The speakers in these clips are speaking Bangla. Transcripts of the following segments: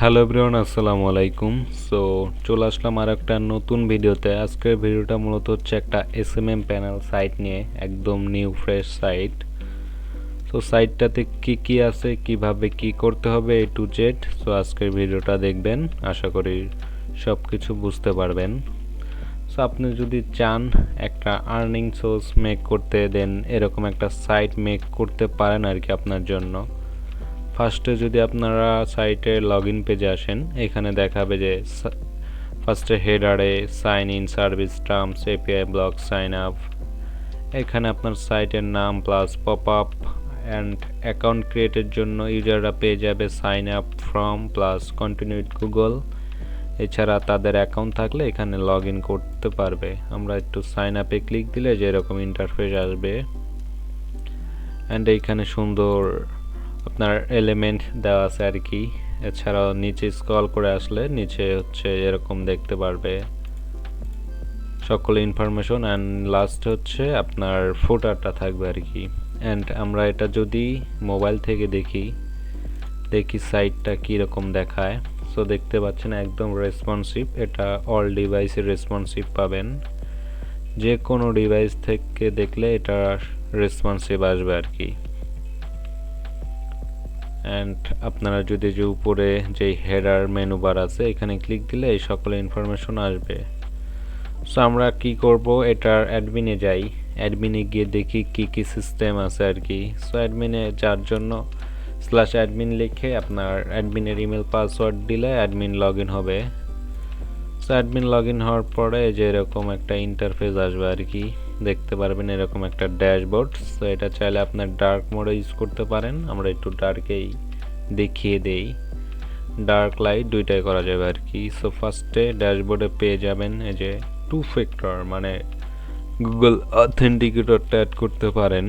হ্যালো এভরিওয়ান, আসসালামু আলাইকুম। সো চলে আসলাম আর একটা নতুন ভিডিওতে। আজকের ভিডিওটা মূলত হচ্ছে একটা এসএমএম প্যানেল সাইট নিয়ে, একদম নিউ ফ্রেশ সাইট। সো সাইটটাতে কি কি আছে, কিভাবে কি করতে হবে, এ টু জেড। সো আজকের ভিডিওটা দেখবেন, আশা করি সব কিছু বুঝতে পারবেন। সো আপনি যদি চান একটা আর্নিং সোর্স মেক করতে, দেন এরকম একটা সাইট মেক করতে পারেন আর কি আপনার জন্য। ফার্স্টে যদি আপনারা সাইটে লগ ইন পেজে আসেন, এখানে দেখাবে যে ফার্স্টে হেডারে sign in service terms API block sign up. এখানে আপনার সাইটের নাম plus pop up and account ক্রিয়েটের জন্য ইউজাররা পেয়ে যাবে sign up from plus continue with Google. এছাড়া তাদের অ্যাকাউন্ট থাকলে এখানে লগ ইন করতে পারবে। আমরা একটু সাইন আপে ক্লিক দিলে যে এরকম ইন্টারফেস আসবে অ্যান্ড এইখানে সুন্দর আপনার এলিমেন্ট দেওয়া আছে আর কি। এছাড়াও নিচে স্ক্রল করে আসলে নিচে হচ্ছে এরকম দেখতে পারবে সকল ইনফরমেশন অ্যান্ড লাস্ট হচ্ছে আপনার ফুটারটা থাকবে আর কি। অ্যান্ড আমরা এটা যদি মোবাইল থেকে দেখি সাইটটা কীরকম দেখায়। সো দেখতে পাচ্ছেন একদম রেসপন্সিভ, এটা অল ডিভাইসে রেসপন্সিভ পাবেন। যে কোনো ডিভাইস থেকে দেখলে এটা রেসপন্সিভ আসবে আর কি। অ্যান্ড আপনারা যদি যে উপরে যেই হেডার মেনু বার আছে এখানে ক্লিক দিলে এই সকল ইনফরমেশন আসবে। সো আমরা কি করব, এটার অ্যাডমিনে যাই। অ্যাডমিনে গিয়ে দেখি কি কি সিস্টেম আছে আর কি। সো অ্যাডমিনে যার জন্য /admin লিখে আপনার অ্যাডমিনের ইমেল পাসওয়ার্ড দিলে অ্যাডমিন লগ ইন হবে। সো অ্যাডমিন লগ ইন হওয়ার পরে যে এরকম একটা ইন্টারফেস আসবে আর কি, দেখতে পারবেন এরকম একটা ড্যাশবোর্ড। সো এটা চাইলে আপনার ডার্ক মোডে ইউজ করতে পারেন, আমরা একটু ডার্কেই দেখিয়ে দেই। ডার্ক লাইট দুইটাই করা যাবে আর কি। সো ফার্স্টে ড্যাশবোর্ডে পেয়ে যাবেন এই যে 2 ফ্যাক্টর, মানে গুগল অথেন্টিকেটরটা অ্যাড করতে পারেন।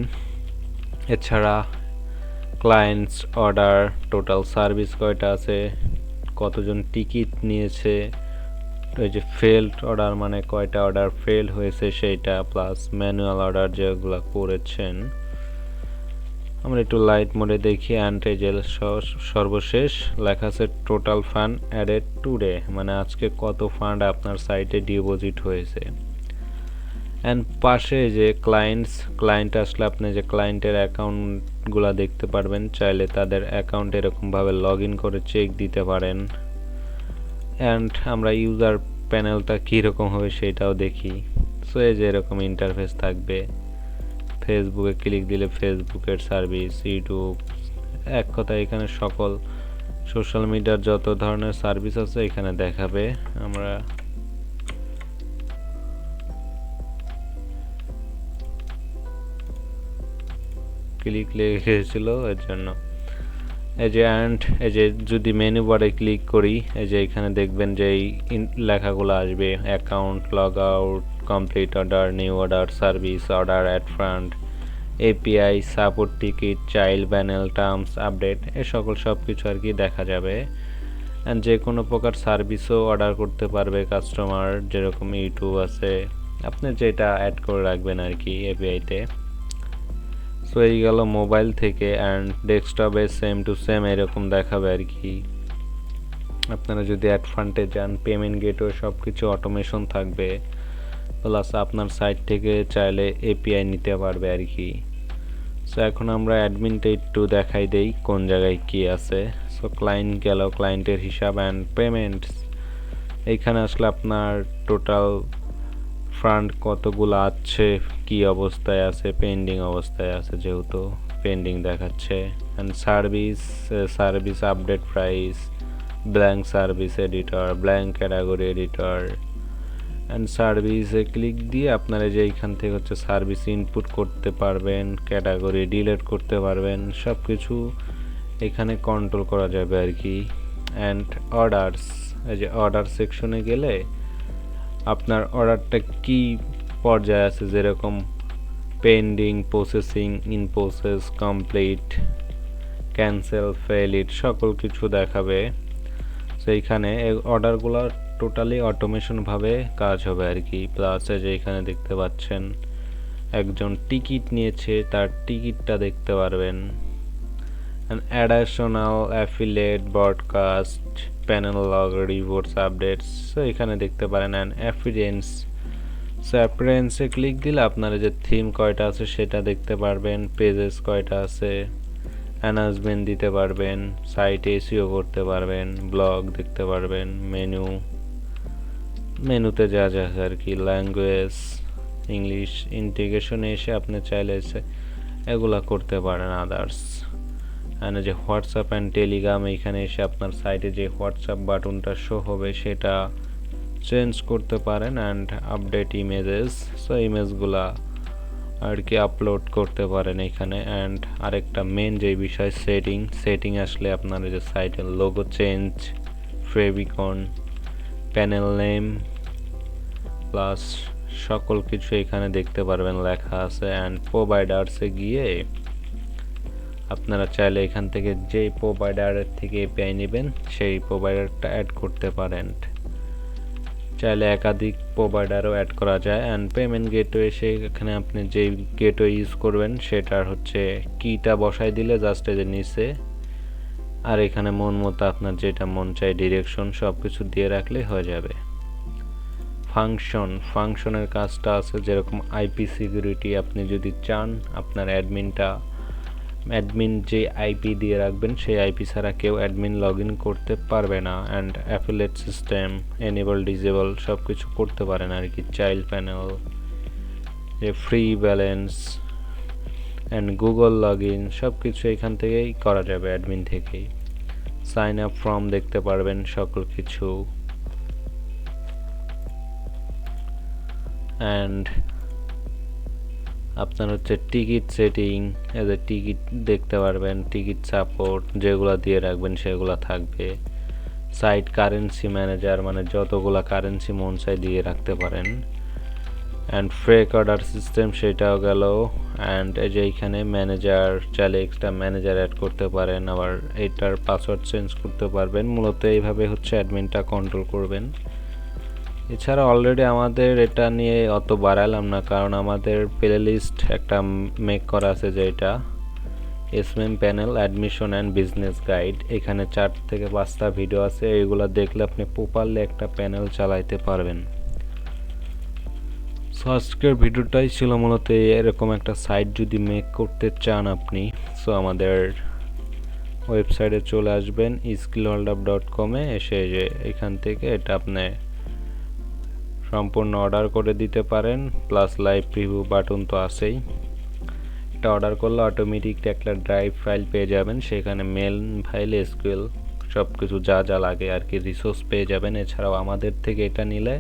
এছাড়া ক্লায়েন্টস অর্ডার, টোটাল সার্ভিস কয়টা আছে, কতজন টিকিট নিয়েছে, ওই যে ফেলড অর্ডার মানে কয়টা অর্ডার ফেল হয়েছে সেইটা, প্লাস ম্যানুয়াল অর্ডার যেগুলো করেছেন। আমরা একটু লাইট মোডে দেখি। অ্যান্ড এই যে সর্বশেষ লেখা আছে টোটাল ফান্ড অ্যাডেড টুডে, মানে আজকে কত ফান্ড আপনার সাইটে ডিপোজিট হয়েছে। অ্যান্ড পাশে যে ক্লায়েন্ট আসলে আপনি যে ক্লায়েন্টের অ্যাকাউন্টগুলো দেখতে পারবেন, চাইলে তাদের অ্যাকাউন্ট এরকমভাবে লগ ইন করে চেক দিতে পারেন। অ্যান্ড আমরা ইউজার প্যানেলটা কীরকম হবে সেটাও দেখি। সো এই যে এরকম ইন্টারফেস থাকবে। ফেসবুকে ক্লিক দিলে ফেসবুকের সার্ভিস, ইউটিউব, এক কথা এখানে সকল সোশ্যাল মিডিয়ার যত ধরনের সার্ভিস আছে এখানে দেখাবে। আমরা ক্লিক লেগেছিল এর জন্য। এই যে অ্যান্ড এই যে যদি মেনু বারে ক্লিক করি, এই যে এখানে দেখবেন যে এই লেখাগুলো আসবে, account, log out, complete order, new order, service order, add fund, API, support, ticket, child panel, terms, update, এ সকল সব কিছু আর কি দেখা যাবে। অ্যান্ড যে কোনো প্রকার সার্ভিসও অর্ডার করতে পারবে কাস্টমার, যেরকম ইউটিউব আছে, আপনি যেটা অ্যাড করে রাখবেন আর কি এপিআইতে। সো এই গেল মোবাইল থেকে। অ্যান্ড ডেস্কটপে সেম টু সেম এরকম দেখাবে আর কি। আপনারা যদি অ্যাড ফান্ডে যান, পেমেন্ট গেটওয়ে সব কিছু অটোমেশন থাকবে, প্লাস আপনার সাইট থেকে চাইলে এপিআই নিতে পারবে আর কি। সো এখন আমরা অ্যাডমিনটা একটু দেখাই দেই কোন জায়গায় কি আছে। সো ক্লায়েন্ট গেল, ক্লায়েন্টের হিসাব অ্যান্ড পেমেন্টস। এইখানে আসলে আপনার টোটাল ফান্ড কতগুলো আছে, কি অবস্থায় আছে, পেন্ডিং অবস্থায় আছে, যেহেতু পেন্ডিং দেখাচ্ছে। And service update price, blank service editor, blank category editor. And সার্ভিসে ক্লিক দিয়ে আপনারা যে এইখান থেকে হচ্ছে সার্ভিস ইনপুট করতে পারবেন, ক্যাটাগরি ডিলিট করতে পারবেন, সব কিছু এখানে কন্ট্রোল করা যাবে আর কি। অ্যান্ড অর্ডারস, এই যে অর্ডার সেকশনে গেলে আপনার অর্ডারটা কি পর্যায়ে আছে, যেরকম pending, processing, in process, complete, cancel, failed, সকল কিছু দেখাবে। সো এইখানে অর্ডারগুলো টোটালি অটোমেশনভাবে কাজ হবে আর কি। প্লাস যে এখানে দেখতে পাচ্ছেন একজন টিকিট নিয়েছে, তার টিকিটটা দেখতে পারবেন। and additional affiliate broadcast panel log reports updates so এখানে দেখতে পারেন and appearance so appearance A click দিলে আপনারা যে থিম কয়টা আছে সেটা দেখতে পারবেন পেজেস কয়টা আছে অ্যানাউন্সমেন্ট দিতে পারবেন সাইট এসইও করতে পারবেন ব্লগ দেখতে পারবেন মেনুতে যা যা আর কি ল্যাঙ্গুয়েজ ইংলিশ ইন্টিগ্রেশনে এসে আপনি চাইলে এগুলা করতে পারেন আদার্স এন্ড যে হোয়াটসঅ্যাপ এন্ড টেলিগ্রাম এখানে এসে আপনার সাইটে যে হোয়াটসঅ্যাপ বাটনটা শো হবে সেটা চেঞ্জ করতে পারেন এন্ড আপডেট ইমেজেস সো ইমেজগুলা আর কি আপলোড করতে পারেন এখানে এন্ড আরেকটা মেন যে বিষয় সেটিং আসলে আপনার যে সাইটের logo change favicon panel name plus সকল কিছু এখানে দেখতে পারবেন লেখা আছে এন্ড প্রোভাইডারসে গিয়ে আপনারা চাইলে এখান থেকে যে প্রোভাইডারের থেকে এপিআই নেবেন সেই প্রোভাইডারটা অ্যাড করতে পারেন চাইলে একাধিক প্রোভাইডারও অ্যাড করা যায় এন্ড পেমেন্ট গেটওয়ে এখানে আপনি যে গেটওয়ে ইউজ করবেন সেটার হচ্ছে কিটা বসাই দিলে জাস্ট এই যে নিচে আর এখানে মন মতো আপনার যেটা মন চাই ডিরেকশন সবকিছু দিয়ে রাখলে হয়ে যাবে ফাংশনের কাজটা আছে যেরকম আইপি সিকিউরিটি আপনি যদি চান আপনার অ্যাডমিন যে আইপি দিয়ে রাখবেন সেই আইপি ছাড়া কেউ অ্যাডমিন লগইন করতে পারবে না and affiliate system enable disable সবকিছু করতে পারেন আর কি চাইল্ড প্যানেল যে free balance and Google login সবকিছু এখান থেকেই করা যাবে অ্যাডমিন থেকেই সাইন আপ ফর্ম দেখতে পারবেন সকল কিছু এন্ড আপনার হচ্ছে টিকিট সেটিং এদের টিকিট দেখতে পারবেন টিকিট সাপোর্ট যেগুলো দিয়ে রাখবেন সেগুলো থাকবে সাইট কারেন্সি ম্যানেজার মানে যতগুলা কারেন্সি মন চাই দিয়ে রাখতে পারেন এন্ড ফ্রেক অর্ডার সিস্টেম সেটাও গেল এন্ড এই যে এখানে ম্যানেজার চাইলে এক্সট্রা ম্যানেজার অ্যাড করতে পারেন আবার এটার পাসওয়ার্ড চেঞ্জ করতে পারবেন মূলত এইভাবে হচ্ছে অ্যাডমিনটা কন্ট্রোল করবেন এছাড়া অলরেডি আমাদের এটা নিয়ে অত বাড়ালাম না কারণ আমাদের প্লেলিস্ট একটা মেক করা আছে যেটা SMM panel admission and business guide এখানে 4 থেকে 5টা ভিডিও আছে এইগুলা দেখলে আপনি প্রপারলি একটা প্যানেল চালাতে পারবেন সো আজকের ভিডিওটাই ছিল মূলত এরকম একটা সাইট যদি মেক করতে চান আপনি সো আমাদের ওয়েবসাইটে চলে আসবেন skillholdup.com এ এসে যে এখান থেকে এটা আপনি সম্পূর্ণ অর্ডার করে দিতে পারেন প্লাস লাইভ প্রিভিউ বাটন তো আছেই এটা অর্ডার করলে অটোমেটিক একটা ড্রাইভ ফাইল পেয়ে যাবেন সেখানে মেল ফাইল এসকিউএল সবকিছু যা যা লাগে আর কি রিসোর্স পেয়ে যাবেন এছাড়াও আমাদের থেকে এটা নিলে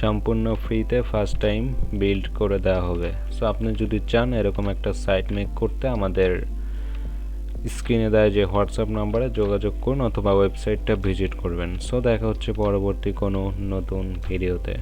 সম্পূর্ণ ফ্রিতে ফার্স্ট টাইম বিল্ড করে দেওয়া হবে সো আপনি যদি চান এরকম একটা সাইট মেক করতে আমাদের স্ক্রিনে দেওয়া যে হোয়াটসঅ্যাপ নম্বরে যোগাযোগ করুন অথবা ওয়েবসাইটটা ভিজিট করবেন সো দেখা হচ্ছে পরবর্তী কোনো নতুন ভিডিওতে